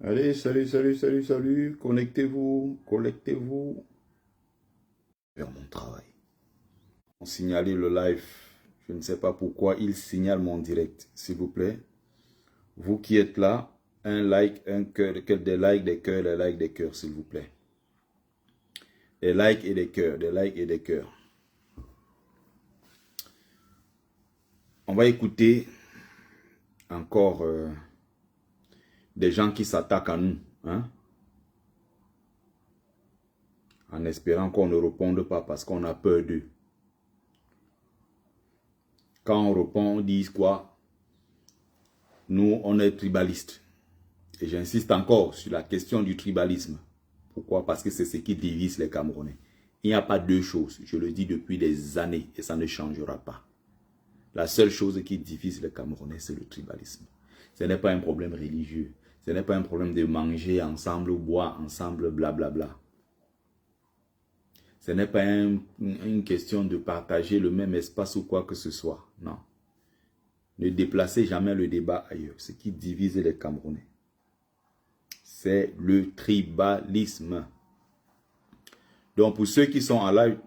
Allez, salut, salut, salut, salut. Connectez-vous, connectez-vous. Faire mon travail. On signalait le live. Je ne sais pas pourquoi il signale mon direct. S'il vous plaît. Vous qui êtes là, un like, un cœur, des likes, des cœurs, des likes, des cœurs, s'il vous plaît. Des likes et des cœurs, des likes et des cœurs. On va écouter encore des gens qui s'attaquent à nous. Hein? En espérant qu'on ne réponde pas parce qu'on a peur d'eux. Quand on répond, on dit quoi? Nous, on est tribalistes. Et j'insiste encore sur la question du tribalisme. Pourquoi? Parce que c'est ce qui divise les Camerounais. Il n'y a pas deux choses. Je le dis depuis des années et ça ne changera pas. La seule chose qui divise les Camerounais, c'est le tribalisme. Ce n'est pas un problème religieux. Ce n'est pas un problème de manger ensemble ou boire ensemble, blablabla. Ce n'est pas une question de partager le même espace ou quoi que ce soit. Non. Ne déplacez jamais le débat ailleurs. Ce qui divise les Camerounais, c'est le tribalisme. Donc, pour ceux qui sont en live,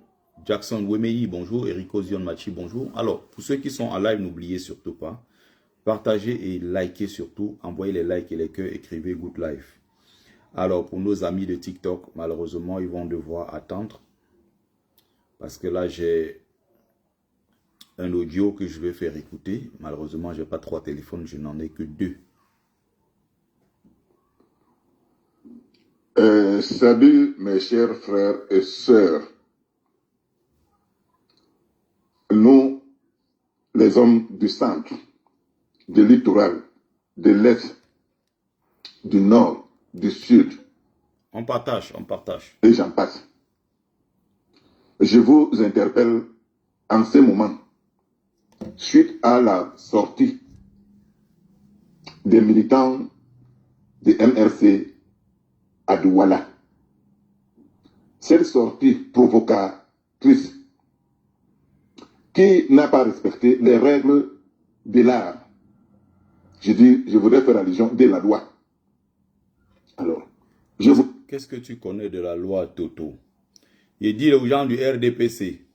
Jackson Wemei, bonjour. Erico Zion Machi, bonjour. Alors, pour ceux qui sont en live, n'oubliez surtout pas, partagez et likez surtout. Envoyez les likes et les cœurs, écrivez Good Life. Alors, pour nos amis de TikTok, malheureusement, ils vont devoir attendre. Parce que là, j'ai un audio que je vais faire écouter. Malheureusement, je n'ai pas 3 téléphones, je n'en ai que 2. Salut mes chers frères et sœurs. Nous, les hommes du centre, du littoral, de l'Est, du Nord, du Sud. On partage, on partage. Et j'en passe. Je vous interpelle en ce moment, suite à la sortie des militants de MRC à Douala. Cette sortie provocatrice qui n'a pas respecté les règles de l'art. Je voudrais faire allusion de la loi. Alors, qu'est-ce que tu connais de la loi Toto? Il dit aux gens du RDPC,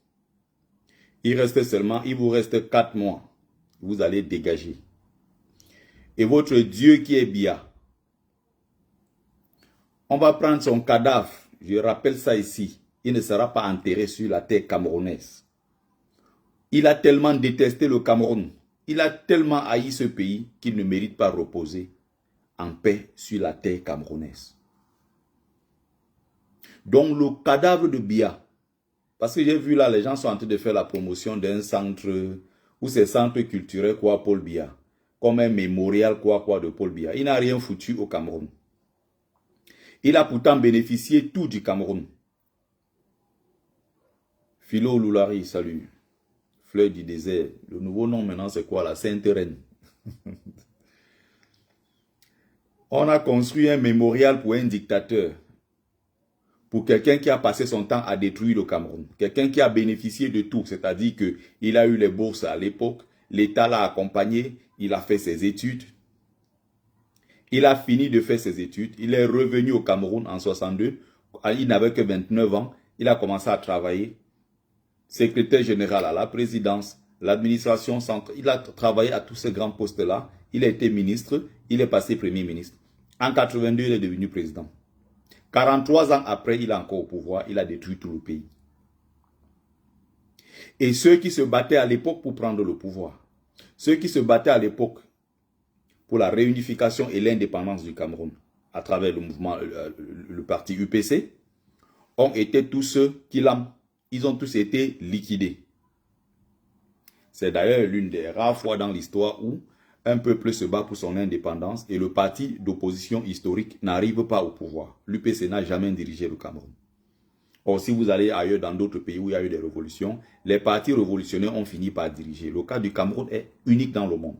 il vous reste 4 mois. Vous allez dégager. Et votre Dieu qui est Bia, on va prendre son cadavre. Je rappelle ça ici. Il ne sera pas enterré sur la terre camerounaise. Il a tellement détesté le Cameroun. Il a tellement haï ce pays qu'il ne mérite pas reposer en paix sur la terre camerounaise. Donc le cadavre de Bia, parce que j'ai vu là, les gens sont en train de faire la promotion d'un centre, ou ces centres culturels quoi, Paul Biya, comme un mémorial quoi de Paul Biya. Il n'a rien foutu au Cameroun. Il a pourtant bénéficié tout du Cameroun. Philo Loulari, salut. Fleur du désert. Le nouveau nom maintenant c'est quoi la Sainte Reine. On a construit un mémorial pour un dictateur. Pour quelqu'un qui a passé son temps à détruire le Cameroun. Quelqu'un qui a bénéficié de tout. C'est-à-dire qu'il a eu les bourses à l'époque. L'État l'a accompagné. Il a fait ses études. Il a fini de faire ses études. Il est revenu au Cameroun en 62. Il n'avait que 29 ans. Il a commencé à travailler. Secrétaire général à la présidence, l'administration centrale. Il a travaillé à tous ces grands postes-là. Il a été ministre. Il est passé premier ministre. En 82, il est devenu président. 43 ans après, il est encore au pouvoir. Il a détruit tout le pays. Et ceux qui se battaient à l'époque pour prendre le pouvoir, ceux qui se battaient à l'époque pour la réunification et l'indépendance du Cameroun, à travers le mouvement, le parti UPC, ont été tous ceux qui ils ont tous été liquidés. C'est d'ailleurs l'une des rares fois dans l'histoire où un peuple se bat pour son indépendance et le parti d'opposition historique n'arrive pas au pouvoir. L'UPC n'a jamais dirigé le Cameroun. Or, si vous allez ailleurs dans d'autres pays où il y a eu des révolutions, les partis révolutionnaires ont fini par diriger. Le cas du Cameroun est unique dans le monde.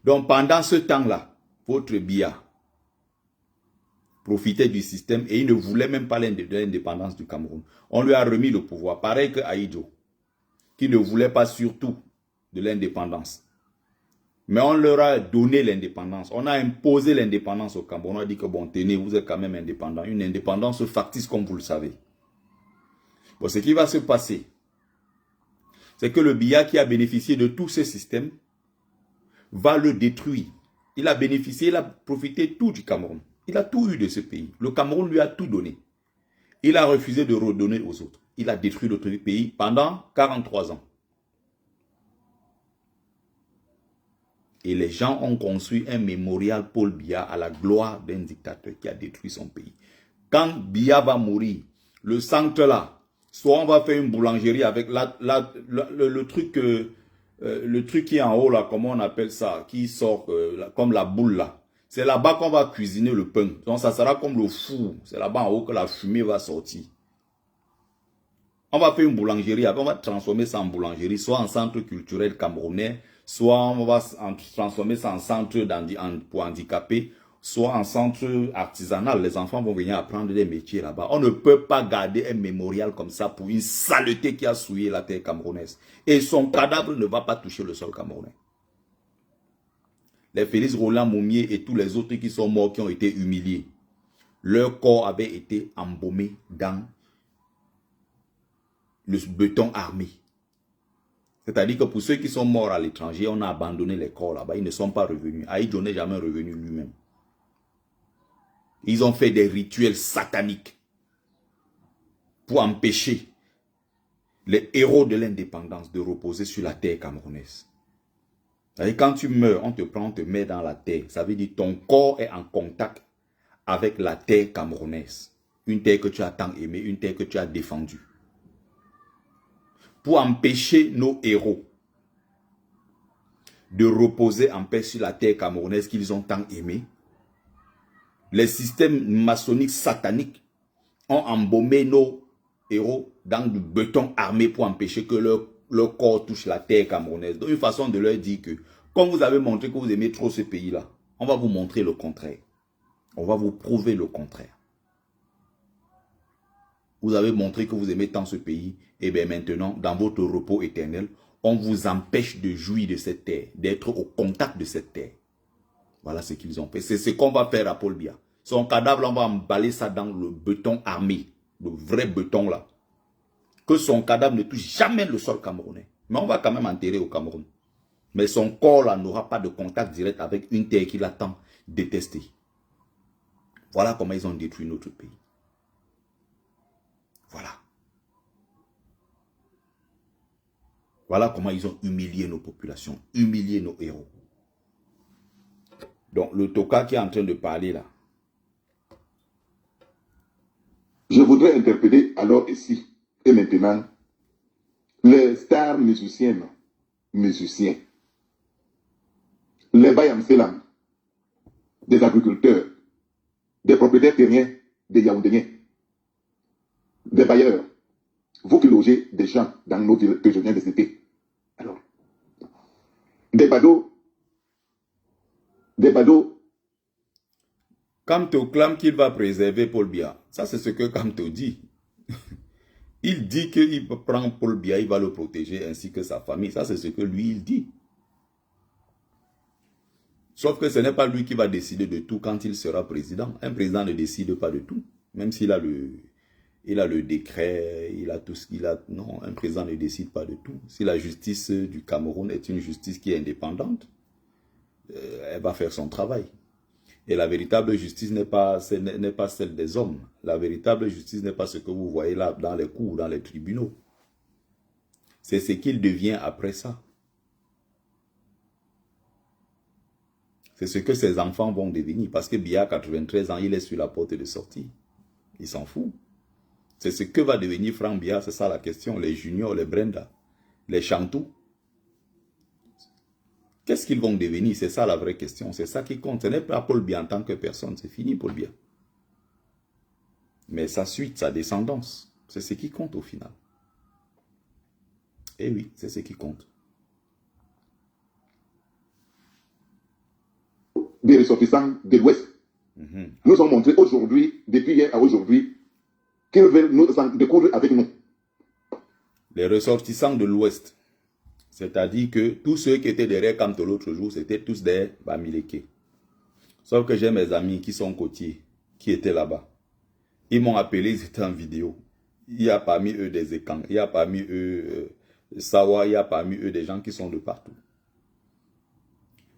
Donc, pendant ce temps-là, votre Biya profitait du système et il ne voulait même pas l'indépendance du Cameroun. On lui a remis le pouvoir, pareil que Ahidjo, qui ne voulait pas surtout de l'indépendance. Mais on leur a donné l'indépendance. On a imposé l'indépendance au Cameroun. On a dit que bon, tenez, vous êtes quand même indépendant. Une indépendance factice comme vous le savez. Bon, ce qui va se passer, c'est que le Biya qui a bénéficié de tous ces systèmes va le détruire. Il a bénéficié, il a profité tout du Cameroun. Il a tout eu de ce pays. Le Cameroun lui a tout donné. Il a refusé de redonner aux autres. Il a détruit notre pays pendant 43 ans. Et les gens ont construit un mémorial Paul Biya à la gloire d'un dictateur qui a détruit son pays. Quand Biya va mourir, le centre là, soit on va faire une boulangerie avec le truc qui est en haut là, comment on appelle ça, qui sort comme la boule là. C'est là-bas qu'on va cuisiner le pain. Donc ça sera comme le four. C'est là-bas en haut que la fumée va sortir. On va faire une boulangerie, on va transformer ça en boulangerie, soit en centre culturel camerounais, soit on va transformer ça en centre pour handicapés, soit en centre artisanal. Les enfants vont venir apprendre des métiers là-bas. On ne peut pas garder un mémorial comme ça pour une saleté qui a souillé la terre camerounaise. Et son cadavre ne va pas toucher le sol camerounais. Les Félix Roland Moumier et tous les autres qui sont morts, qui ont été humiliés, leur corps avait été embaumé dans le béton armé. C'est-à-dire que pour ceux qui sont morts à l'étranger, on a abandonné les corps là-bas. Ils ne sont pas revenus. Ahidjo n'est jamais revenu lui-même. Ils ont fait des rituels sataniques pour empêcher les héros de l'indépendance de reposer sur la terre camerounaise. C'est-à-dire quand tu meurs, on te met dans la terre. Ça veut dire que ton corps est en contact avec la terre camerounaise. Une terre que tu as tant aimée, une terre que tu as défendue. Pour empêcher nos héros de reposer en paix sur la terre camerounaise qu'ils ont tant aimée, les systèmes maçonniques sataniques ont embaumé nos héros dans du béton armé pour empêcher que leur corps touche la terre camerounaise. Donc une façon de leur dire que, comme vous avez montré que vous aimez trop ce pays-là, on va vous montrer le contraire. On va vous prouver le contraire. Vous avez montré que vous aimez tant ce pays, et bien maintenant, dans votre repos éternel, on vous empêche de jouir de cette terre, d'être au contact de cette terre. Voilà ce qu'ils ont fait. C'est ce qu'on va faire à Paul Biya. Son cadavre, on va emballer ça dans le béton armé, le vrai béton là. Que son cadavre ne touche jamais le sol camerounais. Mais on va quand même enterrer au Cameroun. Mais son corps là n'aura pas de contact direct avec une terre qu'il a tant détestée. Voilà comment ils ont détruit notre pays. Voilà. Voilà comment ils ont humilié nos populations, humilié nos héros. Donc, le Toka qui est en train de parler là. Je voudrais interpeller alors ici et maintenant les stars musiciens, les Bayam-Selam, des agriculteurs, des propriétaires terriens, des Yaoundéens, des bailleurs, vous qui logez des gens dans nos villes que je viens de citer. Alors, des badauds. Kamto clame qu'il va préserver Paul Biya. Ça, c'est ce que Kamto dit. Il dit qu'il prend Paul Biya, il va le protéger ainsi que sa famille. Ça, c'est ce que lui, il dit. Sauf que ce n'est pas lui qui va décider de tout quand il sera président. Un président ne décide pas de tout. Même s'il a le décret, il a tout ce qu'il a. Non, un président ne décide pas de tout. Si la justice du Cameroun est une justice qui est indépendante, elle va faire son travail. Et la véritable justice n'est pas celle des hommes. La véritable justice n'est pas ce que vous voyez là dans les cours, dans les tribunaux. C'est ce qu'il devient après ça. C'est ce que ses enfants vont devenir. Parce que Biya, 93 ans, il est sur la porte de sortie. Il s'en fout. C'est ce que va devenir Franck Biya, c'est ça la question. Les juniors, les Brenda, les Chantou. Qu'est-ce qu'ils vont devenir? C'est ça la vraie question. C'est ça qui compte. Ce n'est pas Paul Biya en tant que personne. C'est fini Paul Biya. Mais sa suite, sa descendance, c'est ce qui compte au final. Eh oui, c'est ce qui compte. Des ressortissants de l'Ouest Nous ont montré aujourd'hui, depuis hier à aujourd'hui, qu'ils veulent nous découvrir avec nous. Les ressortissants de l'Ouest, c'est-à-dire que tous ceux qui étaient derrière Kamto l'autre jour, c'était tous des Bamileke. Sauf que j'ai mes amis qui sont côtiers, qui étaient là-bas. Ils m'ont appelé, ils étaient en vidéo. Il y a parmi eux des Ekans, il y a parmi eux Sawa, il y a parmi eux des gens qui sont de partout.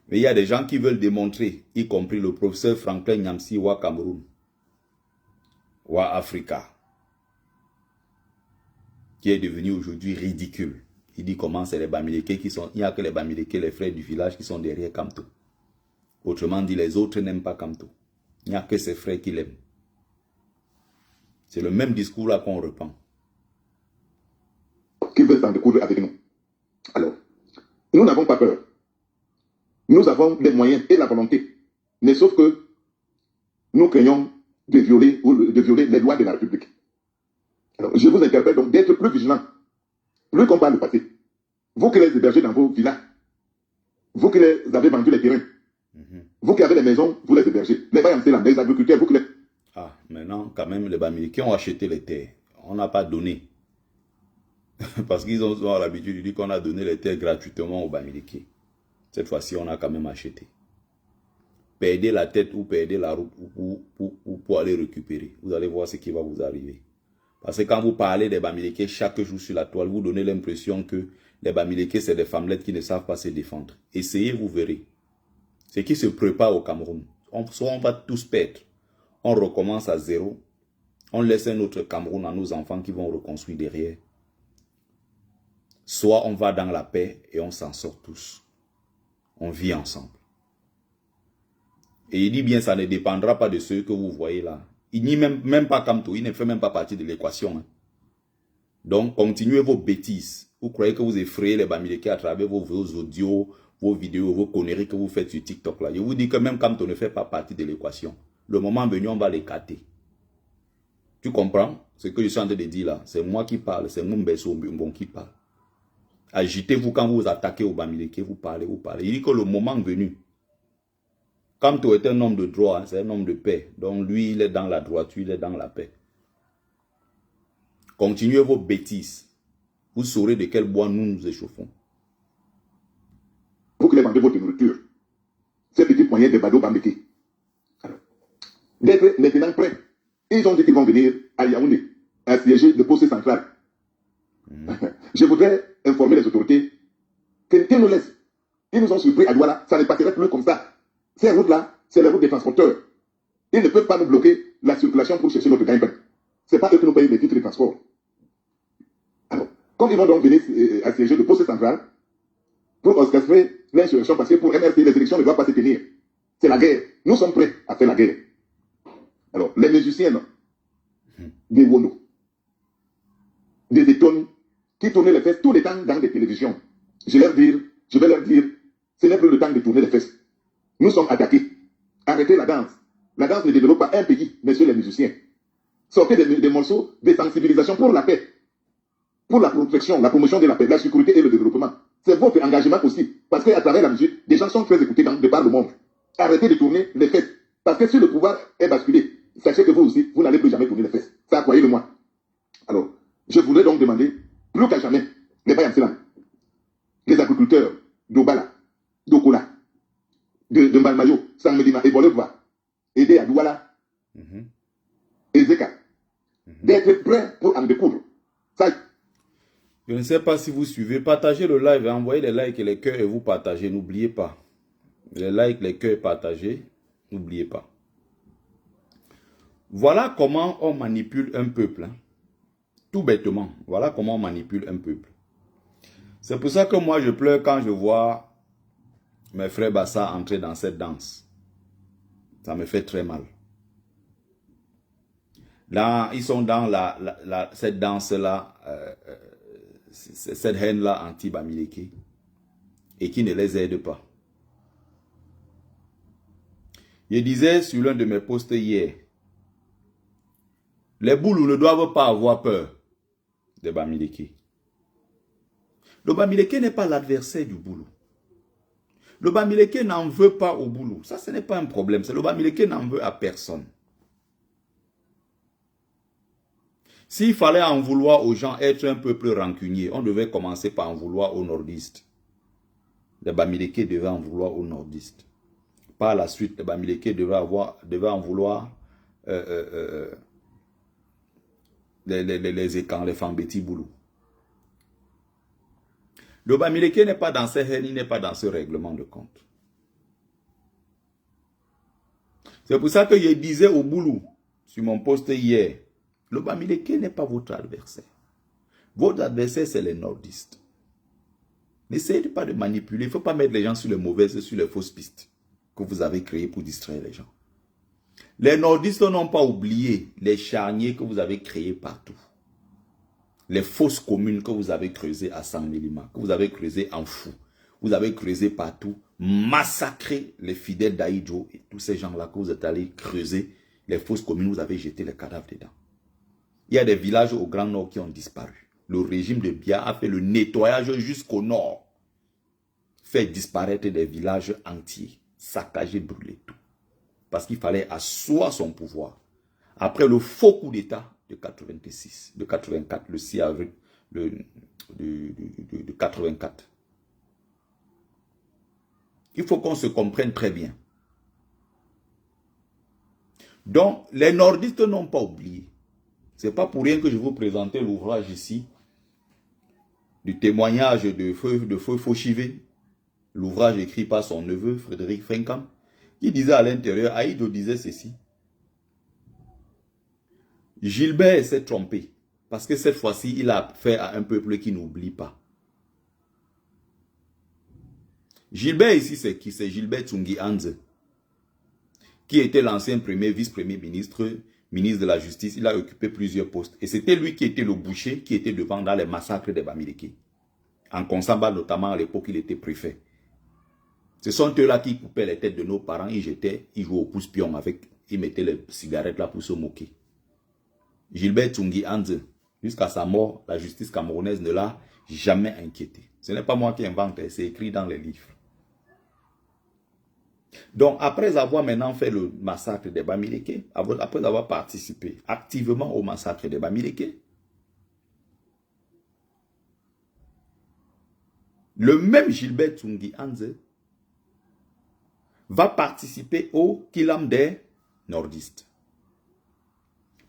Mais il y a des gens qui veulent démontrer, y compris le professeur Franklin Nyamsi Wa Cameroun, Wa Africa, qui est devenu aujourd'hui ridicule. Il dit comment c'est les Bamileke qui sont... Il n'y a que les Bamileke, les frères du village qui sont derrière Kamto. Autrement dit, les autres n'aiment pas Kamto. Il n'y a que ses frères qui l'aiment. C'est le même discours là qu'on reprend. Qui veulent s'en découvrir avec nous. Alors, nous n'avons pas peur. Nous avons des moyens et la volonté. Mais sauf que nous craignons de violer les lois de la République. Alors, je vous interpelle donc d'être plus vigilants. Plus qu'on parle le passé. Vous qui les hébergez dans vos villas, vous qui les avez vendus les terrains, vous qui avez les maisons, vous les hébergez. Les Bayamsela, les agriculteurs, vous qui les... Ah, maintenant, quand même, les Bamileke ont acheté les terres. On n'a pas donné. Parce qu'ils ont l'habitude de dire qu'on a donné les terres gratuitement aux Bamileke. Cette fois-ci, on a quand même acheté. Perdez la tête ou perdez la route pour aller récupérer. Vous allez voir ce qui va vous arriver. Parce que quand vous parlez des Bamileke chaque jour sur la toile, vous donnez l'impression que les Bamileke, c'est des femmelettes qui ne savent pas se défendre. Essayez, vous verrez. Ce qui se prépare au Cameroun. Soit on va tous perdre. On recommence à zéro. On laisse un autre Cameroun à nos enfants qui vont reconstruire derrière. Soit on va dans la paix et on s'en sort tous. On vit ensemble. Et il dit bien, ça ne dépendra pas de ceux que vous voyez là. Il n'y même pas Kamto, il ne fait même pas partie de l'équation. Hein. Donc, continuez vos bêtises. Vous croyez que vous effrayez les Bamileke à travers vos audios, vos vidéos, vos conneries que vous faites sur TikTok là. Je vous dis que même Kamto ne fait pas partie de l'équation. Le moment venu, on va l'écarter. Tu comprends ce que je suis en train de dire là? C'est moi qui parle, c'est Mumbeso Mbon qui parle. Agitez-vous quand vous attaquez au Bamileke, vous parlez, vous parlez. Il dit que le moment venu, Kamto est un homme de droit, hein, c'est un homme de paix. Donc lui, il est dans la droiture, il est dans la paix. Continuez vos bêtises. Vous saurez de quel bois nous nous échauffons. Vous qui les vendez votre nourriture, ces petits poignets de Bado Bamileke. D'être maintenant prêts. Ils ont dit qu'ils vont venir à Yaoundé, à siéger le poste central. Je voudrais informer les autorités qu'ils nous laissent. Ils nous ont surpris à Douala, ça ne passerait plus comme ça. Ces routes-là, c'est les routes des transporteurs. Ils ne peuvent pas nous bloquer la circulation pour chercher notre gagne-pain. Ce n'est pas eux qui nous payent les titres de transport. Alors, comme ils vont donc venir assiéger le poste central pour orchestrer l'insurrection, parce que pour MRC, les élections ne doivent pas se tenir. C'est la guerre. Nous sommes prêts à faire la guerre. Alors, les musiciens des Wono, des Étones, qui tournaient les fesses tout le temps dans des télévisions, je vais leur dire, ce n'est plus le temps de tourner les fesses. Nous sommes attaqués. Arrêtez la danse. La danse ne développe pas un pays, messieurs les musiciens. Sortez des morceaux de sensibilisation pour la paix, pour la protection, la promotion de la paix, la sécurité et le développement. C'est votre engagement aussi. Parce qu'à travers la musique, des gens sont très écoutés de par le monde. Arrêtez de tourner les fesses. Parce que si le pouvoir est basculé, sachez que vous aussi, vous n'allez plus jamais tourner les fesses. Ça, croyez-le-moi. Alors, je voudrais donc demander, plus qu'à jamais, les Bayamsela, les agriculteurs d'Obala, d'Okola, de Mbalmayo, Sangmedina et Boleva, aider à Douala, et Zeka, d'être prêts pour en découdre. Ça. Je ne sais pas si vous suivez. Partagez le live, envoyez les likes et les cœurs et vous partagez. N'oubliez pas. Les likes, les cœurs partagés. N'oubliez pas. Voilà comment on manipule un peuple. Hein. Tout bêtement. Voilà comment on manipule un peuple. C'est pour ça que moi je pleure quand je vois mes frères Bassa entrer dans cette danse. Ça me fait très mal. Là, ils sont dans cette danse-là, cette haine-là anti-Bamileke, et qui ne les aide pas. Je disais sur l'un de mes posts hier, les boulous ne doivent pas avoir peur de Bamileke. Le Bamileke n'est pas l'adversaire du boulou. Le Bamileke n'en veut pas au boulot. Ça, ce n'est pas un problème. Le Bamileke n'en veut à personne. S'il fallait en vouloir aux gens être un peu plus rancuniers, on devait commencer par en vouloir aux nordistes. Les Bamileke devaient en vouloir aux nordistes. Par la suite, les Bamileke devaient en vouloir les écans, les Fambeti Boulou. Le Bamileke n'est pas dans ces haines, il n'est pas dans ce règlement de compte. C'est pour ça que je disais au Boulou, sur mon poste hier, le Bamileke n'est pas votre adversaire. Votre adversaire, c'est les nordistes. N'essayez pas de manipuler, il ne faut pas mettre les gens sur les mauvaises, sur les fausses pistes que vous avez créées pour distraire les gens. Les nordistes n'ont pas oublié les charniers que vous avez créés partout. Les fausses communes que vous avez creusées à Sanglima, que vous avez creusées en Fou, vous avez creusé partout, massacré les fidèles d'Aïdjo et tous ces gens-là que vous êtes allés creuser, les fausses communes, vous avez jeté les cadavres dedans. Il y a des villages au Grand Nord qui ont disparu. Le régime de Biya a fait le nettoyage jusqu'au nord. Fait disparaître des villages entiers, saccager, brûler tout. Parce qu'il fallait asseoir son pouvoir. Après le faux coup d'État de 86, de 84, le 6 avril de 84. Il faut qu'on se comprenne très bien. Donc, les nordistes n'ont pas oublié. Ce n'est pas pour rien que je vous présentais l'ouvrage ici, du témoignage de Feu Fauchivé, l'ouvrage écrit par son neveu, Frédéric Fenkam, qui disait à l'intérieur, Aïdjo disait ceci. Gilbert s'est trompé, parce que cette fois-ci, il a fait à un peuple qui n'oublie pas. Gilbert ici, c'est qui? C'est Gilbert Tsungi Anze, qui était l'ancien vice-premier ministre, ministre de la Justice. Il a occupé plusieurs postes. Et c'était lui qui était le boucher, qui était devant dans les massacres des Bamileke. En Konsamba, notamment, à l'époque, il était préfet. Ce sont eux-là qui coupaient les têtes de nos parents. Ils jouaient au pouce-pion avec, ils mettaient les cigarettes là pour se moquer. Gilbert Tsungi Anze, jusqu'à sa mort, la justice camerounaise ne l'a jamais inquiété. Ce n'est pas moi qui invente, c'est écrit dans les livres. Donc, après avoir maintenant fait le massacre des Bamileke, après avoir participé activement au massacre des Bamileke, le même Gilbert Tsungi Anze va participer au Kilam des nordistes.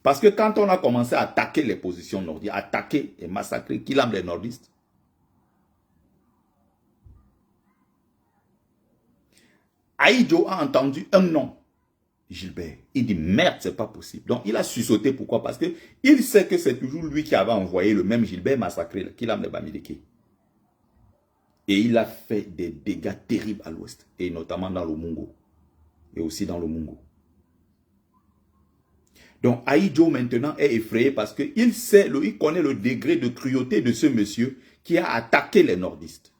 Parce que quand on a commencé à attaquer les positions nordistes, attaquer et massacrer Kilam des nordistes, Aïdjo a entendu un nom, Gilbert. Il dit merde, c'est pas possible. Donc il a sursauté. Pourquoi? Parce que il sait que c'est toujours lui qui avait envoyé le même Gilbert massacrer Kilam des Bamileke. Et il a fait des dégâts terribles à l'ouest, et notamment dans le Mungo, et aussi dans le Mungo. Donc Aïdjo maintenant est effrayé parce qu'il sait, il connaît le degré de cruauté de ce monsieur qui a attaqué les nordistes.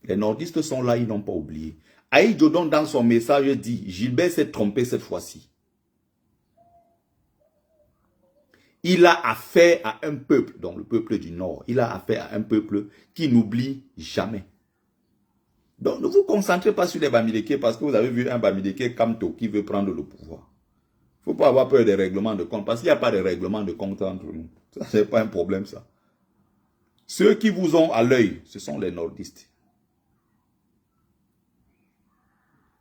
Les nordistes sont là, ils n'ont pas oublié. Aïdjo donc dans son message dit, Gilbert s'est trompé cette fois-ci. Il a affaire à un peuple, donc le peuple du Nord, il a affaire à un peuple qui n'oublie jamais. Donc ne vous concentrez pas sur les Bamileke parce que vous avez vu un Bamileke Kamto qui veut prendre le pouvoir. Il ne faut pas avoir peur des règlements de compte parce qu'il n'y a pas de règlement de compte entre nous. Ça, ce n'est pas un problème ça. Ceux qui vous ont à l'œil, ce sont les nordistes.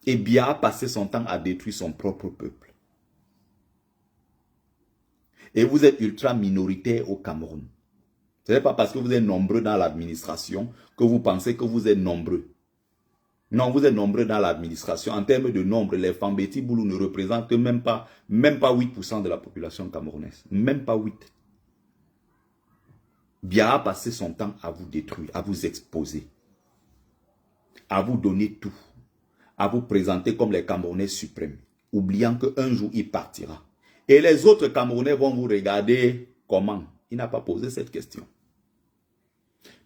Et Biya a passé son temps à détruire son propre peuple. Et vous êtes ultra minoritaire au Cameroun. Ce n'est pas parce que vous êtes nombreux dans l'administration que vous pensez que vous êtes nombreux. Non, vous êtes nombreux dans l'administration. En termes de nombre, les Fambeti Boulou ne représentent même pas 8% de la population camerounaise. Même pas 8. Biya a passé son temps à vous détruire, à vous exposer, à vous donner tout, à vous présenter comme les Camerounais suprêmes, oubliant qu'un jour il partira. Et les autres Camerounais vont vous regarder comment? Il n'a pas posé cette question.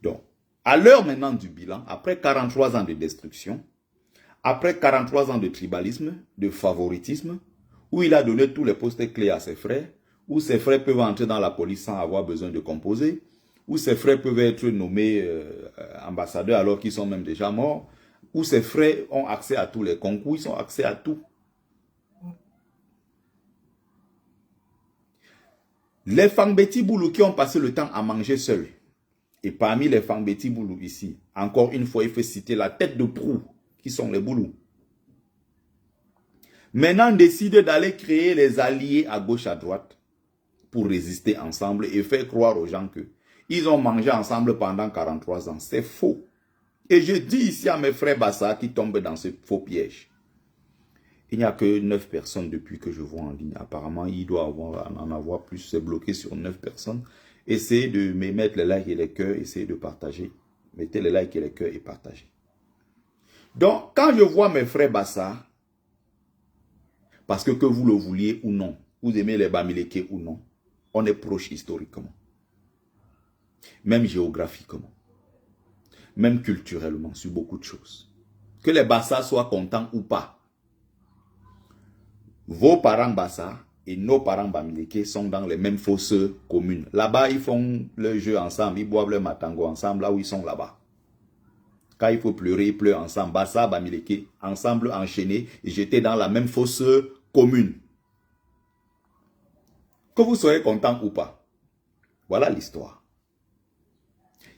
Donc, à l'heure maintenant du bilan, après 43 ans de destruction, après 43 ans de tribalisme, de favoritisme, où il a donné tous les postes clés à ses frères, où ses frères peuvent entrer dans la police sans avoir besoin de composer, où ses frères peuvent être nommés ambassadeurs alors qu'ils sont même déjà morts, où ses frères ont accès à tous les concours, ils ont accès à tout. Les Fangbeti Boulou qui ont passé le temps à manger seuls. Et parmi les Fangbeti Boulou ici, encore une fois, il faut citer la tête de proue, qui sont les Boulous. Maintenant, décident d'aller créer les alliés à gauche, à droite, pour résister ensemble et faire croire aux gens que ils ont mangé ensemble pendant 43 ans. C'est faux. Et je dis ici à mes frères Bassa qui tombent dans ce faux piège. Il n'y a que 9 personnes depuis que je vois en ligne. Apparemment, il doit en avoir plus. C'est bloqué sur 9 personnes. Essayez de me mettre les likes et les cœurs. Essayez de partager. Mettez les likes et les cœurs et partagez. Donc, quand je vois mes frères Bassa, parce que vous le vouliez ou non, vous aimez les Bamileke ou non, on est proche historiquement. Même géographiquement. Même culturellement, sur beaucoup de choses. Que les Bassa soient contents ou pas. Vos parents Bassa et nos parents Bamileke sont dans les mêmes fosses communes. Là-bas, ils font leur jeu ensemble, ils boivent leur matango ensemble, là où ils sont là-bas. Quand il faut pleurer, ils pleurent ensemble. Bassa, Bamileke, ensemble enchaînés, et j'étais dans la même fosse commune. Que vous soyez content ou pas. Voilà l'histoire.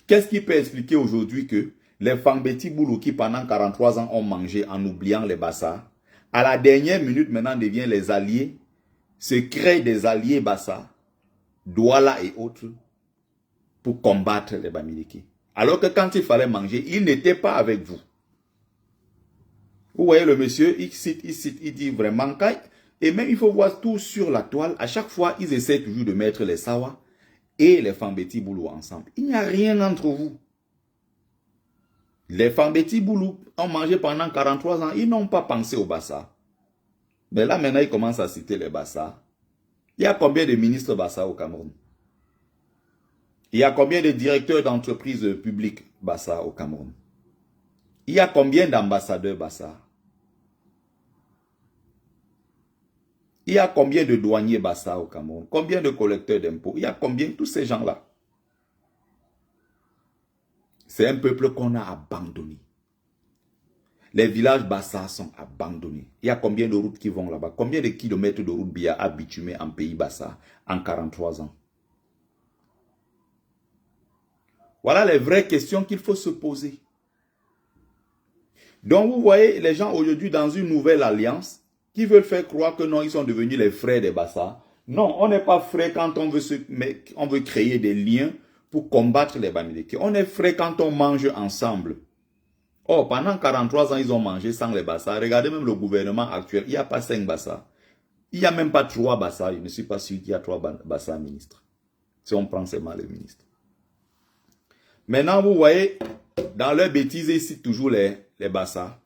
Qu'est-ce qui peut expliquer aujourd'hui que les Fangbeti Boulou qui pendant 43 ans ont mangé en oubliant les Bassa, à la dernière minute maintenant deviennent les alliés, se créent des alliés Bassa, Douala et autres, pour combattre les Bamileke. Alors que quand il fallait manger, ils n'étaient pas avec vous. Vous voyez le monsieur, il cite, il dit vraiment, et même il faut voir tout sur la toile, à chaque fois ils essaient toujours de mettre les Sawa et les Fangbeti Boulou ensemble. Il n'y a rien entre vous. Les Fangbeti Boulou ont mangé pendant 43 ans, ils n'ont pas pensé au Bassa. Mais là maintenant ils commencent à citer les Bassa. Il y a combien de ministres Bassa au Cameroun? Il y a combien de directeurs d'entreprises publiques Bassa au Cameroun? Il y a combien d'ambassadeurs Bassa? Il y a combien de douaniers Bassa au Cameroun? Combien de collecteurs d'impôts? Il y a combien? Tous ces gens-là. C'est un peuple qu'on a abandonné. Les villages Bassa sont abandonnés. Il y a combien de routes qui vont là-bas? Combien de kilomètres de routes Bia a bitumé en pays Bassa en 43 ans? Voilà les vraies questions qu'il faut se poser. Donc vous voyez les gens aujourd'hui dans une nouvelle alliance qui veulent faire croire que non, ils sont devenus les frères des Bassa. Non, on n'est pas frères quand on veut créer des liens pour combattre les Bamileke. On est frères quand on mange ensemble. Oh, pendant 43 ans, ils ont mangé sans les Bassa. Regardez même le gouvernement actuel, il n'y a pas 5 Bassa. Il n'y a même pas 3 Bassa. Je ne suis pas sûr qu'il y a 3 Bassa ministres. Si on prend seulement les ministres. Maintenant, vous voyez, dans leur bêtise, ils citent toujours les Bassa.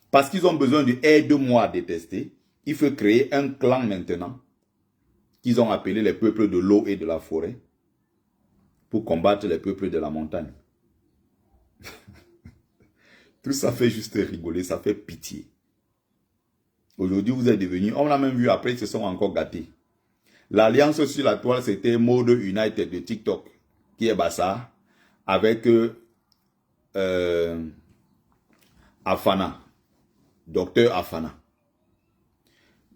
Parce qu'ils ont besoin de aide-moi à détester. Il faut créer un clan maintenant, qu'ils ont appelé les peuples de l'eau et de la forêt, pour combattre les peuples de la montagne. Tout ça fait juste rigoler, ça fait pitié. Aujourd'hui, vous êtes devenus, on l'a même vu après, ils se sont encore gâtés. L'alliance sur la toile, c'était Mode United de TikTok, qui est Bassa, avec Afana, Docteur Afana.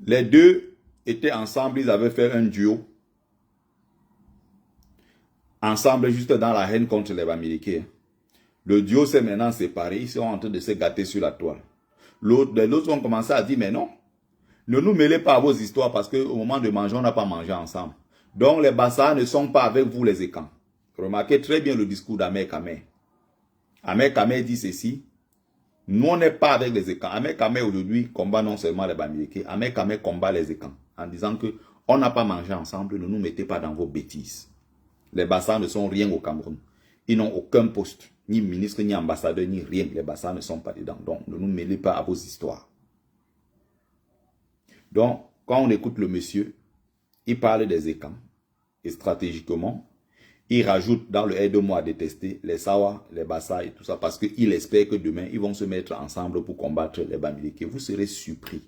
Les deux étaient ensemble, ils avaient fait un duo. Ensemble, juste dans la haine contre les Bamileke. Le duo s'est maintenant séparé, ils sont en train de se gâter sur la toile. Les autres ont commencé à dire, mais non, ne nous mêlez pas à vos histoires parce qu'au moment de manger, on n'a pas mangé ensemble. Donc les Bassa ne sont pas avec vous les écans. Remarquez très bien le discours d'Ahmed Kamé. Ahmed Kamé dit ceci, nous on n'est pas avec les écans. Ahmed Kamé aujourd'hui combat non seulement les Bamileke, Ahmed Kamé combat les écans en disant que on n'a pas mangé ensemble, ne nous mettez pas dans vos bêtises. Les Bassa ne sont rien au Cameroun. Ils n'ont aucun poste, ni ministre, ni ambassadeur, ni rien. Les Bassa ne sont pas dedans. Donc, ne nous mêlez pas à vos histoires. Donc, quand on écoute le monsieur, il parle des écans. Et stratégiquement, il rajoute dans le aide-moi à détester les Sawa, les Bassa et tout ça. Parce qu'il espère que demain, ils vont se mettre ensemble pour combattre les Bamileke. Vous serez surpris.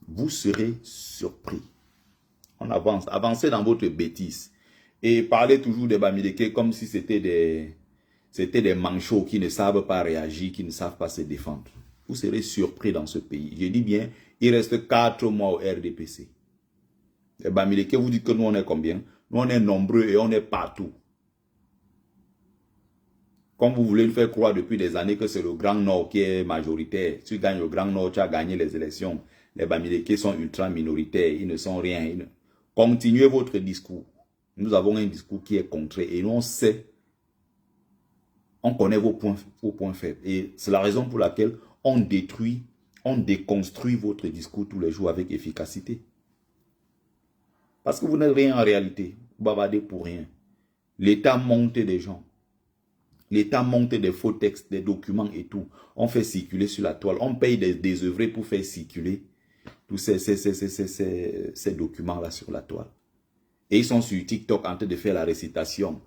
Vous serez surpris. On avance. Avancez dans votre bêtise. Et parlez toujours des Bamileke comme si c'était C'était des manchots qui ne savent pas réagir, qui ne savent pas se défendre. Vous serez surpris dans ce pays. Je dis bien, il reste 4 mois au RDPC. Les Bamileke, vous dites que nous on est combien? Nous on est nombreux et on est partout. Comme vous voulez le faire croire depuis des années que c'est le Grand Nord qui est majoritaire. Si tu gagnes le Grand Nord, tu as gagné les élections. Les Bamileke sont ultra minoritaires, ils ne sont rien. Continuez votre discours. Nous avons un discours qui est contré et nous on sait, on connaît vos points faibles. Et c'est la raison pour laquelle on détruit, on déconstruit votre discours tous les jours avec efficacité. Parce que vous n'êtes rien en réalité. Vous bavardez pour rien. L'État monte des gens. L'État monte des faux textes, des documents et tout. On fait circuler sur la toile. On paye des œuvrés pour faire circuler tous ces documents-là sur la toile. Et ils sont sur TikTok en train de faire la récitation.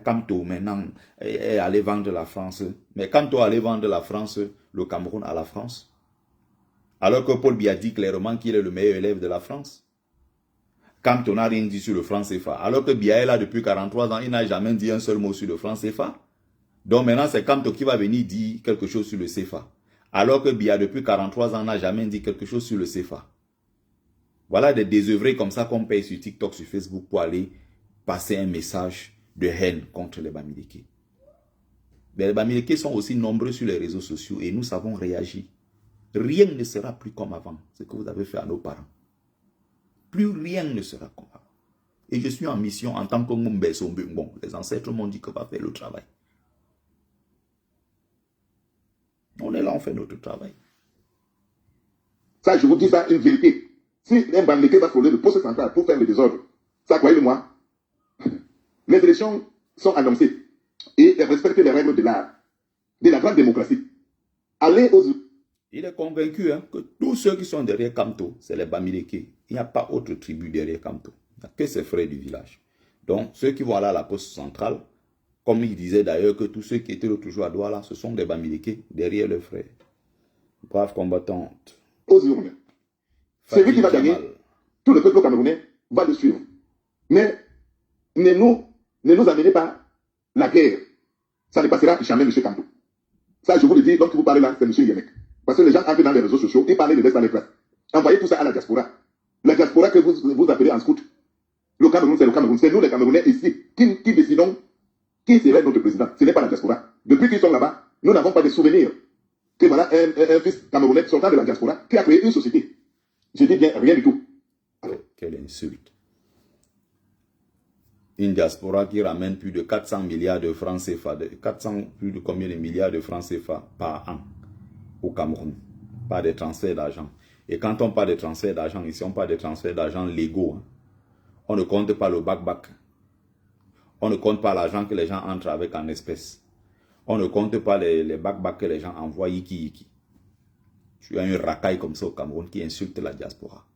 Kamto, maintenant, allez vendre la France. Mais Kamto allait vendre la France, le Cameroun à la France. Alors que Paul Biya dit clairement qu'il est le meilleur élève de la France. Kamto n'a rien dit sur le franc CFA. Alors que Biya est là depuis 43 ans, il n'a jamais dit un seul mot sur le franc CFA. Donc maintenant, c'est Kamto qui va venir dire quelque chose sur le CFA. Alors que Biya, depuis 43 ans, n'a jamais dit quelque chose sur le CFA. Voilà des désœuvrés comme ça qu'on paye sur TikTok, sur Facebook pour aller passer un message de haine contre les Bamileke. Mais les Bamileke sont aussi nombreux sur les réseaux sociaux et nous savons réagir. Rien ne sera plus comme avant, ce que vous avez fait à nos parents. Plus rien ne sera comme avant. Et je suis en mission en tant que bon, les ancêtres m'ont dit qu'on va faire le travail. On est là, on fait notre travail. Ça, je vous dis ça, une vérité. Si un Bamileke va frauder le poste central pour faire le désordre, ça, croyez-le-moi, les élections sont annoncées et elles respectent les règles de la grande démocratie. Allez aux... Il est convaincu que tous ceux qui sont derrière Kamto, c'est les Bamileke. Il n'y a pas autre tribu derrière Kamto. Il n'y a que ses frères du village. Donc, ceux qui vont aller à la poste centrale, comme il disait d'ailleurs que tous ceux qui étaient l'autre jour à Douala, ce sont des Bamileke derrière leurs frères. Braves combattantes. Aux urnes. Celui qui va gagner, tout le peuple camerounais va le suivre. Mais ne nous amenez pas la guerre. Ça ne passera jamais, M. Kamto. Ça, je vous le dis, donc vous parlez là, c'est M. Yemek. Parce que les gens entrent dans les réseaux sociaux et parlent de l'Est à l'éclat. Envoyez tout ça à la diaspora. La diaspora que vous appelez en scout. Le Cameroun, c'est le Cameroun. C'est nous les Camerounais ici qui décidons qui serait notre président. Ce n'est pas la diaspora. Depuis qu'ils sont là-bas, nous n'avons pas de souvenirs que voilà un fils camerounais sortant de la diaspora qui a créé une société. Je dis bien rien du tout. Alors, quelle insulte. Une diaspora qui ramène plus de 400 milliards de francs CFA, plus de combien de milliards de francs CFA par an au Cameroun, pas de transferts d'argent. Et quand on parle de transferts d'argent, ici on parle de transferts d'argent légaux. Hein. On ne compte pas le back-back. On ne compte pas l'argent que les gens entrent avec en espèces. On ne compte pas les back-back que les gens envoient yiki. Tu as un racaille comme ça au Cameroun qui insulte la diaspora.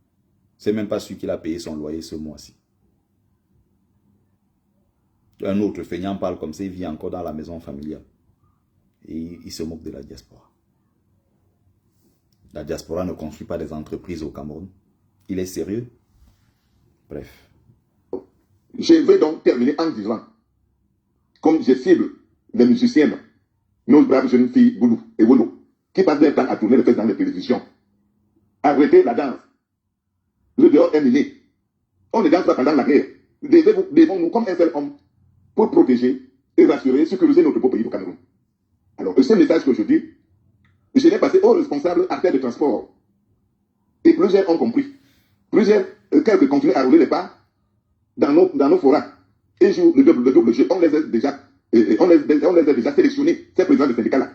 C'est même pas celui qui a payé son loyer ce mois-ci. Un autre feignant parle comme ça, il vit encore dans la maison familiale. Et il se moque de la diaspora. La diaspora ne construit pas des entreprises au Cameroun. Il est sérieux? Bref. Je vais donc terminer en disant, comme je cible les musiciennes, nos braves jeunes filles Boulou et Wolo, qui passent leur temps à tourner les fesses dans les télévisions. Arrêtez la danse. Le dehors est miné. On ne danse pas pendant la guerre. Devons-nous, comme un seul homme, pour protéger et rassurer, sécuriser notre beau pays du Cameroun. Alors, ce message que je dis, je l'ai passé aux responsables acteurs de transport. Et plusieurs ont compris. Quelques continuent à rouler les pas dans nos forats. Et jouent le double jeu. On les a déjà sélectionnés, ces présidents de syndicats-là.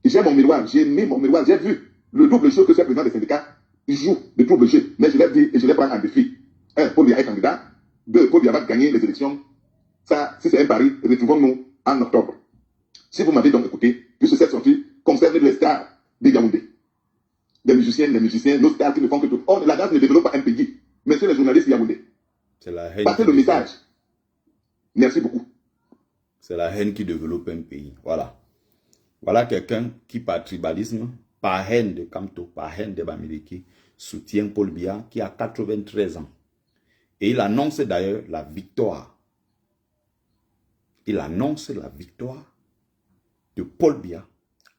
J'ai mon miroir, j'ai mis mon miroir, j'ai vu le double jeu que ces présidents de syndicats jouent, le double jeu. Mais je l'ai dit et je l'ai pris en défi. 1, Paul Biya est candidat. 2, Paul Biya va gagner les élections. Ça, si c'est un pari, retrouvons-nous en octobre. Si vous m'avez donc écouté, puisque cette sortie concerne les stars de Yaoundé. Les musiciens, nos stars qui ne font que tout. La danse ne développe pas un pays, mais c'est les journalistes Yaoundé. Passez le message. Merci beaucoup. C'est la haine qui développe un pays. Voilà. Voilà quelqu'un qui, par tribalisme, par haine de Kamto, par haine de Bamileke, soutient Paul Biya qui a 93 ans. Et il annonce d'ailleurs la victoire. Il annonce la victoire de Paul Biya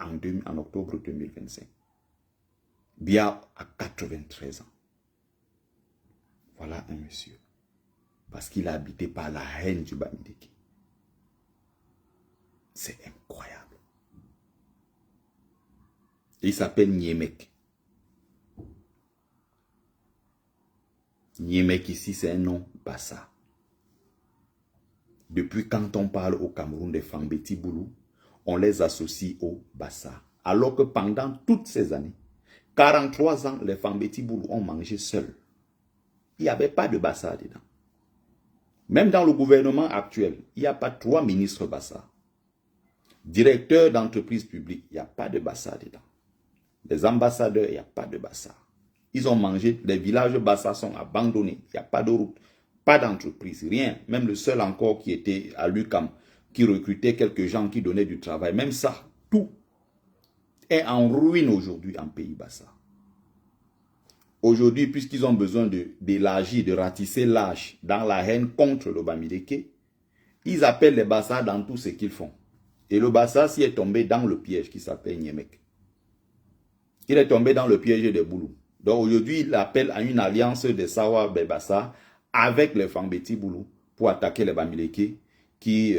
en octobre 2025. Biya a 93 ans. Voilà un monsieur. Parce qu'il est habité par la haine du Bamileke. C'est incroyable. Il s'appelle Niemek. Niemek ici, c'est un nom bassa. Depuis quand on parle au Cameroun des Fambeti Boulou, on les associe au bassa. Alors que pendant toutes ces années, 43 ans, les Fambeti Boulou ont mangé seuls. Il n'y avait pas de bassa dedans. Même dans le gouvernement actuel, il n'y a pas 3 ministres bassa. Directeur d'entreprise publique, il n'y a pas de bassa dedans. Les ambassadeurs, il n'y a pas de bassa. Ils ont mangé, les villages bassa sont abandonnés. Il n'y a pas de route, pas d'entreprise, rien. Même le seul encore qui était à l'UQAM, qui recrutait quelques gens qui donnaient du travail. Même ça, tout est en ruine aujourd'hui en pays bassa. Aujourd'hui, puisqu'ils ont besoin d'élargir, de ratisser l'âge dans la haine contre le Bamileke, ils appellent les bassa dans tout ce qu'ils font. Et le bassa s'y est tombé dans le piège qui s'appelle Niemek. Il est tombé dans le piège des Boulous. Donc aujourd'hui, il appelle à une alliance des Sawa Bebassa avec les Fambeti Boulou pour attaquer les Bamileke qui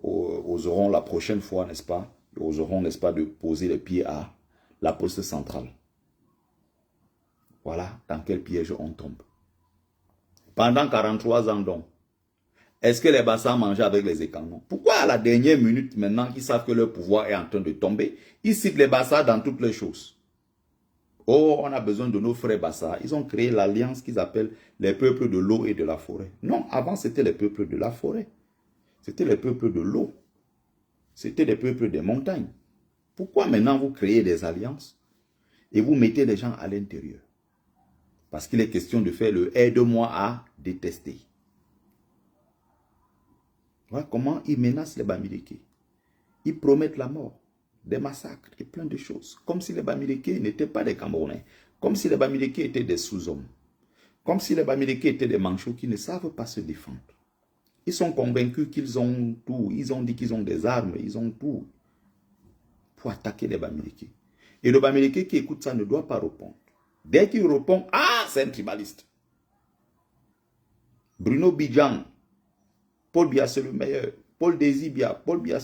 oseront la prochaine fois, n'est-ce pas, oseront, n'est-ce pas, de poser les pieds à la poste centrale. Voilà dans quel piège on tombe. Pendant 43 ans donc, est-ce que les Bassa mangeaient avec les Ekangons? Pourquoi à la dernière minute, maintenant qu'ils savent que leur pouvoir est en train de tomber, ils citent les Bassa dans toutes les choses? Oh, on a besoin de nos frères Bassa. Ils ont créé l'alliance qu'ils appellent les peuples de l'eau et de la forêt. Non, avant c'était les peuples de la forêt. C'était les peuples de l'eau. C'était les peuples des montagnes. Pourquoi maintenant vous créez des alliances et vous mettez les gens à l'intérieur? Parce qu'il est question de faire le aide-moi à détester. Voilà comment ils menacent les Bamileke. Ils promettent la mort, des massacres et plein de choses. Comme si les Bamileke n'étaient pas des Camerounais. Comme si les Bamileke étaient des sous-hommes. Comme si les Bamileke étaient des manchots qui ne savent pas se défendre. Ils sont convaincus qu'ils ont tout. Ils ont dit qu'ils ont des armes. Ils ont tout pour attaquer les Bamileke. Et le Bamileke qui écoute ça ne doit pas répondre. Dès qu'il répond, ah, c'est un tribaliste. Bruno Bidjan, Paul Biya, c'est le meilleur. Paul Désibia, Paul Biya,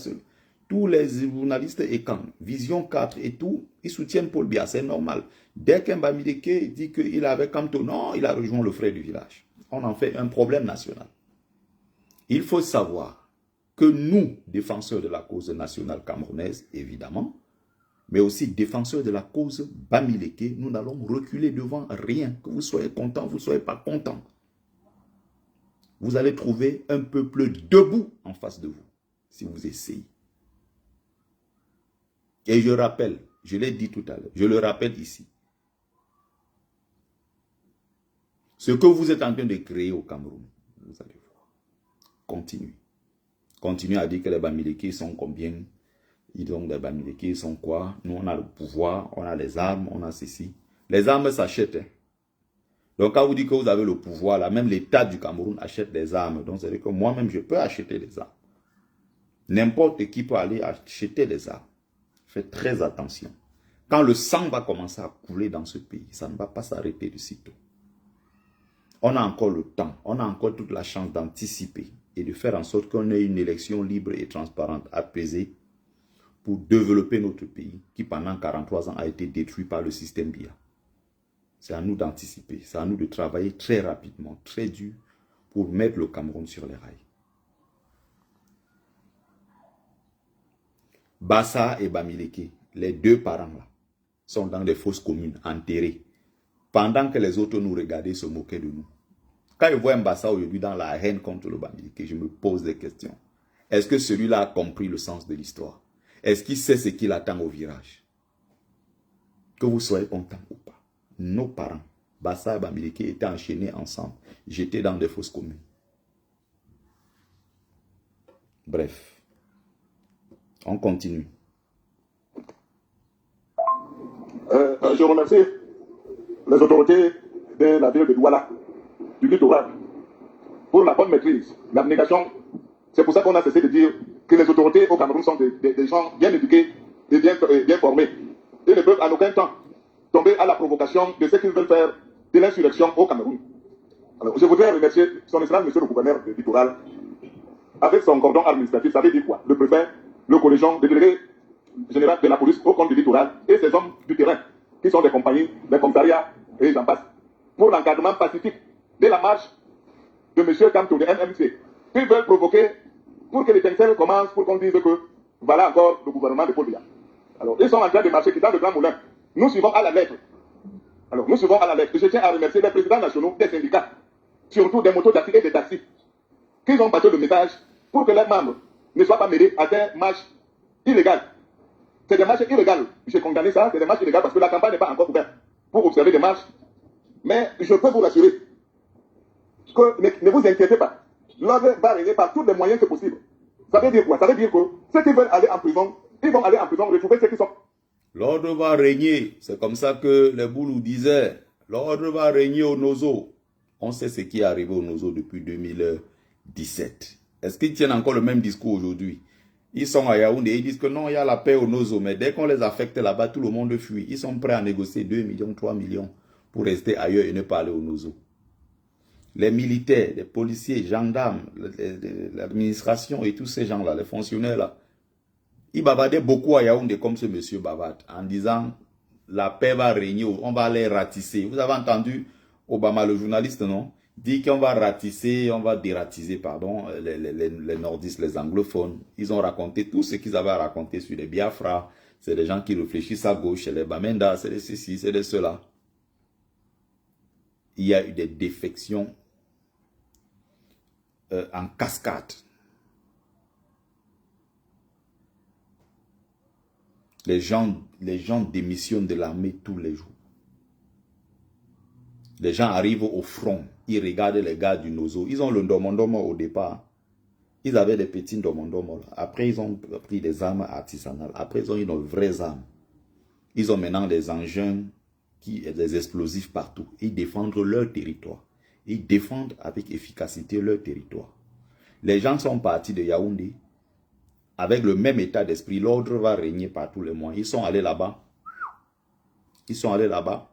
tous les journalistes ECAN, Vision 4 et tout, ils soutiennent Paul Biya, c'est normal. Dès qu'un Bamileke dit qu'il avait Kamto, non, il a rejoint le frère du village. On en fait un problème national. Il faut savoir que nous, défenseurs de la cause nationale camerounaise, évidemment, mais aussi défenseurs de la cause Bamileke, nous n'allons reculer devant rien. Que vous soyez content, vous ne soyez pas content. Vous allez trouver un peuple debout en face de vous, si vous essayez. Et je rappelle, je l'ai dit tout à l'heure, je le rappelle ici. Ce que vous êtes en train de créer au Cameroun, vous allez voir. Continuez. Continuez à dire que les Bamileke sont combien? Ils ont des Bamileke, ils sont quoi? Nous, on a le pouvoir, on a les armes, on a ceci. Les armes s'achètent. Hein. Donc, quand vous dites que vous avez le pouvoir, là, même l'État du Cameroun achète des armes. Donc, ça veut dire que moi-même, je peux acheter des armes. N'importe qui peut aller acheter des armes. Faites très attention. Quand le sang va commencer à couler dans ce pays, ça ne va pas s'arrêter de sitôt. On a encore le temps, on a encore toute la chance d'anticiper et de faire en sorte qu'on ait une élection libre et transparente, apaisée, pour développer notre pays qui pendant 43 ans a été détruit par le système Biya. C'est à nous d'anticiper, c'est à nous de travailler très rapidement, très dur pour mettre le Cameroun sur les rails. Bassa et Bamileke, les deux parents là, sont dans des fosses communes, enterrés, pendant que les autres nous regardaient se moquer de nous. Quand je vois un Bassa aujourd'hui dans la haine contre le Bamileke, je me pose des questions. Est-ce que celui-là a compris le sens de l'histoire? Est-ce qu'il sait ce qu'il attend au virage? Que vous soyez content ou pas. Nos parents, Bassa et Bamileke, étaient enchaînés ensemble. J'étais dans des fosses communes. Bref. On continue. Je remercie les autorités de la ville de Douala, du littoral, pour la bonne maîtrise, l'abnégation. C'est pour ça qu'on a cessé de dire que les autorités au Cameroun sont des gens bien éduqués et bien formés. Ils ne peuvent en aucun temps tomber à la provocation de ce qu'ils veulent faire de l'insurrection au Cameroun. Alors, je voudrais remercier son excellence, monsieur le gouverneur du littoral, avec son cordon administratif. Ça veut dire quoi? Le préfet, le collégion, le délégué général de la police au compte du littoral et ses hommes du terrain, qui sont des compagnies, des commissariats et j'en passe, pour l'encadrement pacifique de la marche de M. Kamto de MMC. Ils veulent provoquer pour que l'étincelle commence, pour qu'on dise que voilà encore le gouvernement de Paul Biya. Alors, ils sont en train de marcher quittant le Grand Moulin. Nous suivons à la lettre. Alors, nous suivons à la lettre. Je tiens à remercier les présidents nationaux des syndicats, surtout des motos-taxis et des taxis, qui ont passé le message pour que leurs membres ne soient pas mêlés à des marches illégales. C'est des marches illégales. J'ai condamné ça, c'est des marches illégales parce que la campagne n'est pas encore ouverte pour observer des marches. Mais je peux vous rassurer que ne vous inquiétez pas. L'ordre va régner par tous les moyens que possible. Ça veut dire quoi? Ça veut dire que ceux qui veulent aller en prison, ils vont aller en prison, retrouver ceux qui sont. L'ordre va régner. C'est comme ça que les Boulous disaient. L'ordre va régner au Nozo. On sait ce qui est arrivé au Nozo depuis 2017. Est-ce qu'ils tiennent encore le même discours aujourd'hui? Ils sont à Yaoundé, ils disent que non, il y a la paix au Nozo. Mais dès qu'on les affecte là-bas, tout le monde fuit. Ils sont prêts à négocier 2 millions, 3 millions pour rester ailleurs et ne pas aller au Nozo. Les militaires, les policiers, gendarmes, l'administration et tous ces gens-là, les fonctionnaires-là, ils bavardaient beaucoup à Yaoundé comme ce monsieur bavarde, en disant la paix va régner, on va les ratisser. Vous avez entendu Obama, le journaliste, non? Dit qu'on va ratisser, on va dératiser, pardon, les nordistes, les anglophones. Ils ont raconté tout ce qu'ils avaient à raconter sur les Biafra. C'est des gens qui réfléchissent à gauche, c'est les Bamenda, c'est les ceci, c'est les cela. Il y a eu des défections en cascade. Les gens démissionnent de l'armée tous les jours. Les gens arrivent au front, ils regardent les gars du Nozo. Ils ont le Ndomondomo au départ. Ils avaient des petits Ndomondomo. Après, ils ont pris des armes artisanales. Après, ils ont eu de vraies armes. Ils ont maintenant des engins, des explosifs partout. Ils défendent leur territoire. Ils défendent avec efficacité leur territoire. Les gens sont partis de Yaoundé avec le même état d'esprit. L'ordre va régner par tous les mois. Ils sont allés là-bas. Ils sont allés là-bas.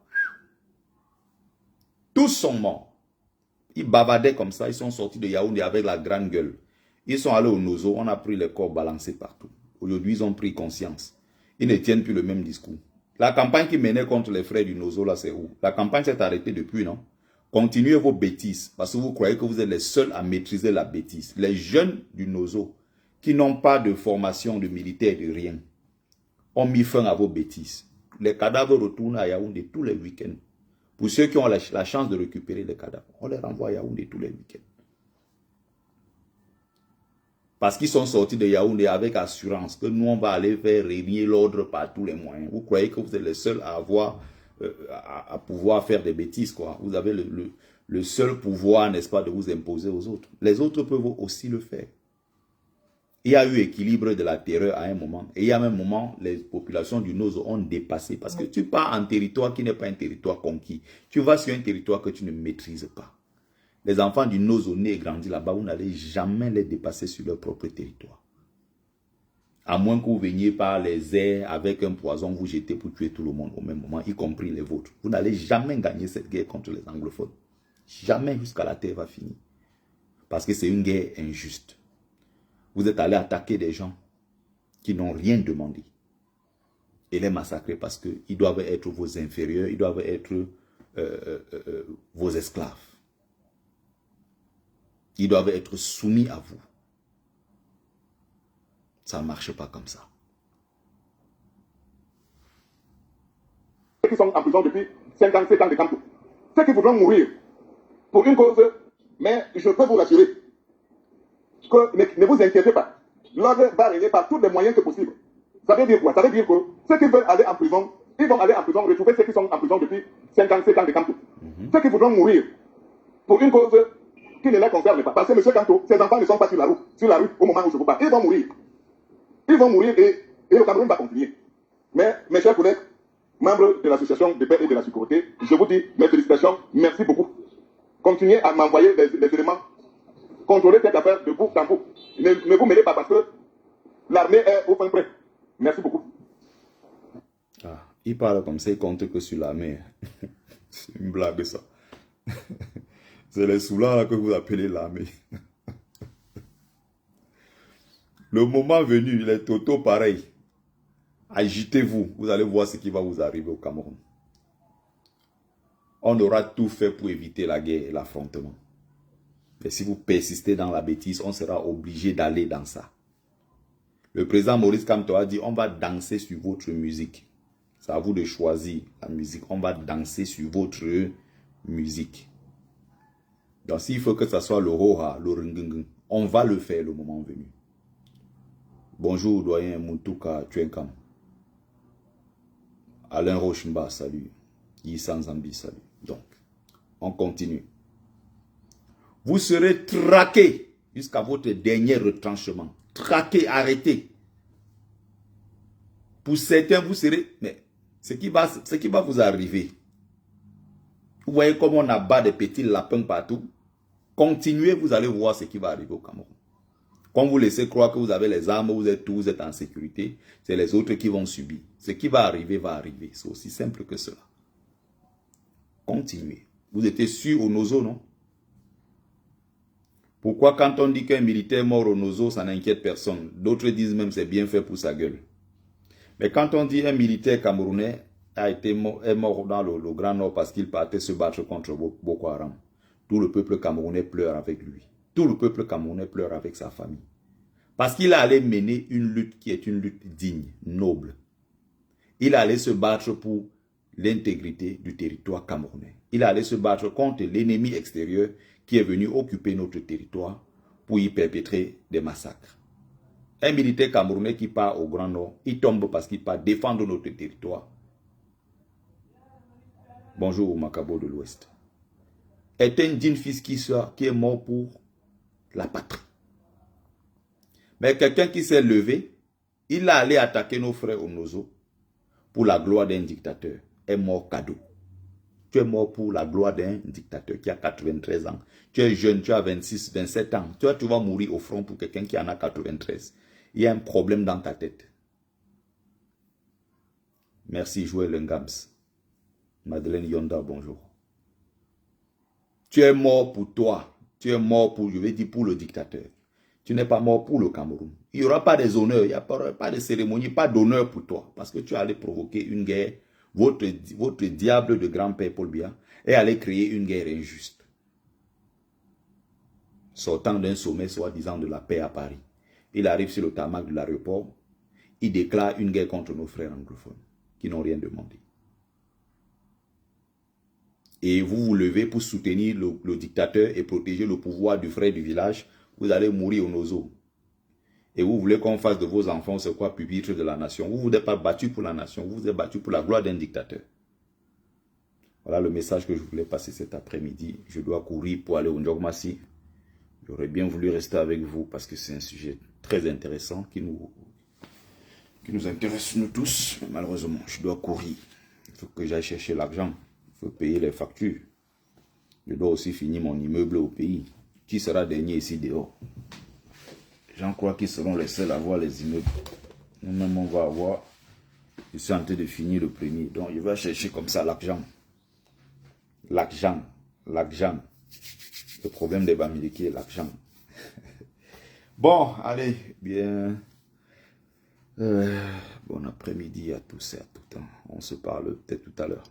Tous sont morts. Ils bavardaient comme ça. Ils sont sortis de Yaoundé avec la grande gueule. Ils sont allés au Nozo. On a pris les corps balancés partout. Aujourd'hui, ils ont pris conscience. Ils ne tiennent plus le même discours. La campagne qui menait contre les frères du Nozo, là, c'est où? La campagne s'est arrêtée depuis, non? Continuez vos bêtises, parce que vous croyez que vous êtes les seuls à maîtriser la bêtise. Les jeunes du Nozo, qui n'ont pas de formation de militaire, de rien, ont mis fin à vos bêtises. Les cadavres retournent à Yaoundé tous les week-ends. Pour ceux qui ont la chance de récupérer les cadavres, on les renvoie à Yaoundé tous les week-ends. Parce qu'ils sont sortis de Yaoundé avec assurance que nous, on va aller faire régner l'ordre par tous les moyens. Vous croyez que vous êtes les seuls à avoir, à pouvoir faire des bêtises, quoi. Vous avez le seul pouvoir, n'est-ce pas, de vous imposer aux autres. Les autres peuvent aussi le faire. Il y a eu équilibre de la terreur à un moment. Et il y a un moment, les populations du Nozo ont dépassé. Parce que tu pars en territoire qui n'est pas un territoire conquis. Tu vas sur un territoire que tu ne maîtrises pas. Les enfants du Nozo nés et grandis là-bas, vous n'allez jamais les dépasser sur leur propre territoire. À moins que vous veniez par les airs avec un poison, vous jetez pour tuer tout le monde au même moment, y compris les vôtres. Vous n'allez jamais gagner cette guerre contre les anglophones. Jamais jusqu'à la terre va finir. Parce que c'est une guerre injuste. Vous êtes allé attaquer des gens qui n'ont rien demandé. Et les massacrer parce qu'ils doivent être vos inférieurs, ils doivent être vos esclaves. Ils doivent être soumis à vous. Ça ne marche pas comme ça. Ceux qui sont en prison depuis 57 ans de Kamto. Ceux qui voudront mourir pour une cause, mais je peux vous rassurer que ne vous inquiétez pas. L'ordre va régner par tous les moyens que possible. Ça veut dire quoi? Ça veut dire que ceux qui veulent aller en prison, ils vont aller en prison, retrouver ceux qui sont en prison depuis 57 ans de Kamto. Ceux qui voudront mourir pour une cause qui ne les concerne pas. Parce que M. Kamto, ses enfants ne sont pas sur la rue au moment où je vous parle. Ils vont mourir. Ils vont mourir et le Cameroun va continuer. Mais, mes chers collègues, membres de l'association de paix et de la sécurité, je vous dis mes félicitations, merci beaucoup. Continuez à m'envoyer les éléments, contrôlez cette affaire de bout en bout. Ne vous mêlez pas parce que L'armée est au point près. Merci beaucoup. Ah, il parle comme ça, il compte que sur la mer. C'est une blague ça. C'est les soulats là que vous appelez l'armée. Le moment venu, les totaux pareil. Agitez-vous, vous allez voir ce qui va vous arriver au Cameroun. On aura tout fait pour éviter la guerre et l'affrontement. Mais si vous persistez dans la bêtise, on sera obligé d'aller dans ça. Le président Maurice Kamto a dit, on va danser sur votre musique. C'est à vous de choisir la musique. On va danser sur votre musique. Donc s'il faut que ce soit le roha, le ringungun, on va le faire le moment venu. Bonjour, doyen Mutuka Tuenkam. Alain Rochemba, salut. Yissan Zambi, salut. Donc, on continue. Vous serez traqué jusqu'à votre dernier retranchement. Traqué, arrêté. Pour certains, vous serez... Mais ce qui va vous arriver, vous voyez comment on abat des petits lapins partout. Continuez, vous allez voir ce qui va arriver au Cameroun. Quand vous laissez croire que vous avez les armes, vous êtes en sécurité, c'est les autres qui vont subir. Ce qui va arriver, va arriver. C'est aussi simple que cela. Continuez. Vous étiez sûr au Nozo, non? Pourquoi quand on dit qu'un militaire mort au Nozo, ça n'inquiète personne? D'autres disent même c'est bien fait pour sa gueule. Mais quand on dit un militaire camerounais est mort dans le Grand Nord parce qu'il partait se battre contre Boko Haram, tout le peuple camerounais pleure avec lui. Tout le peuple camerounais pleure avec sa famille. Parce qu'il allait mener une lutte qui est une lutte digne, noble. Il allait se battre pour l'intégrité du territoire camerounais. Il allait se battre contre l'ennemi extérieur qui est venu occuper notre territoire pour y perpétrer des massacres. Un militaire camerounais qui part au Grand Nord, il tombe parce qu'il part défendre notre territoire. Bonjour au Macabo de l'Ouest. Est un digne fils qui est mort pour la patrie. Mais quelqu'un qui s'est levé, il a allé attaquer nos frères au Nozo pour la gloire d'un dictateur. Est mort cadeau. Tu es mort pour la gloire d'un dictateur qui a 93 ans. Tu es jeune, tu as 26, 27 ans. Toi, tu vas mourir au front pour quelqu'un qui en a 93. Il y a un problème dans ta tête. Merci, Joël Ngams. Madeleine Yonda, bonjour. Tu es mort pour toi. Tu es mort pour, je vais dire, pour le dictateur. Tu n'es pas mort pour le Cameroun. Il n'y aura pas des honneurs, il n'y aura pas de cérémonie, pas d'honneur pour toi. Parce que tu allais provoquer une guerre. Votre diable de grand-père Paul Biya est allé créer une guerre injuste. Sortant d'un sommet soi-disant de la paix à Paris. Il arrive sur le tarmac de l'aéroport. Il déclare une guerre contre nos frères anglophones qui n'ont rien demandé. Et vous vous levez pour soutenir le dictateur et protéger le pouvoir du frère du village. Vous allez mourir au Nozo. Et vous voulez qu'on fasse de vos enfants, c'est quoi, pupitre de la nation. Vous ne vous êtes pas battu pour la nation, vous vous êtes battu pour la gloire d'un dictateur. Voilà le message que je voulais passer cet après-midi. Je dois courir pour aller au Ndjogmassi. J'aurais bien voulu rester avec vous parce que c'est un sujet très intéressant qui nous intéresse nous tous. Mais malheureusement, je dois courir. Il faut que j'aille chercher l'argent. Il faut payer les factures. Je dois aussi finir mon immeuble au pays. Qui sera dernier ici dehors? J'en crois qu'ils seront les seuls à avoir les immeubles. Nous-mêmes, on va avoir. Je suis en train de finir le premier. Donc, je vais chercher comme ça l'argent. L'argent. L'argent. Le problème des Bamileke, l'argent. Bon, allez, bien. Bon après-midi à tous et à tout. On se parle peut-être tout à l'heure.